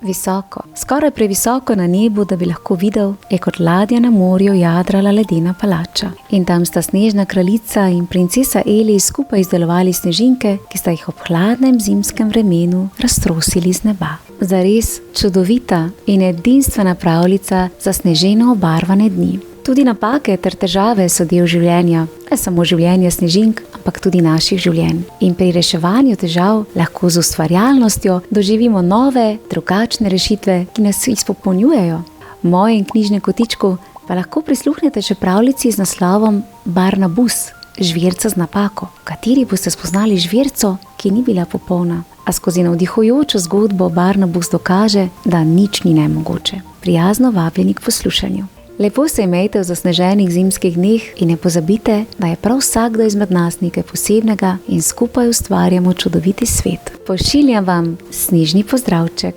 Visoko, skoraj previsoko na nebu, da bi lahko videl, je kot ladja na morju jadrala ledena palača. In tam sta snežna kraljica in princesa Eli skupaj izdelovali snežinke, ki sta jih ob hladnem zimskem vremenu raztrosili z neba. Zares čudovita in edinstvena pravljica za sneženo obarvane dni. Tudi napake ter težave so del življenja, ne samo življenja snežink, ampak tudi naših življenj. In pri reševanju težav lahko z ustvarjalnostjo doživimo nove, drugačne rešitve, ki nas izpopolnjujejo. V mojem knjižnem kotičku pa lahko prisluhnete še pravljici z naslovom Barnabus, žvirca z napako, v kateri boste spoznali žvirco, ki ni bila popolna, a skozi navdihujočo zgodbo Barnabus dokaže, da nič ni nemogoče. Prijazno vabljeni k poslušanju. Lepo se imejte v zasneženih zimskih dneh in ne pozabite, da je prav vsakdo izmed nas nekaj posebnega in skupaj ustvarjamo čudoviti svet. Pošiljam vam snežni pozdravček.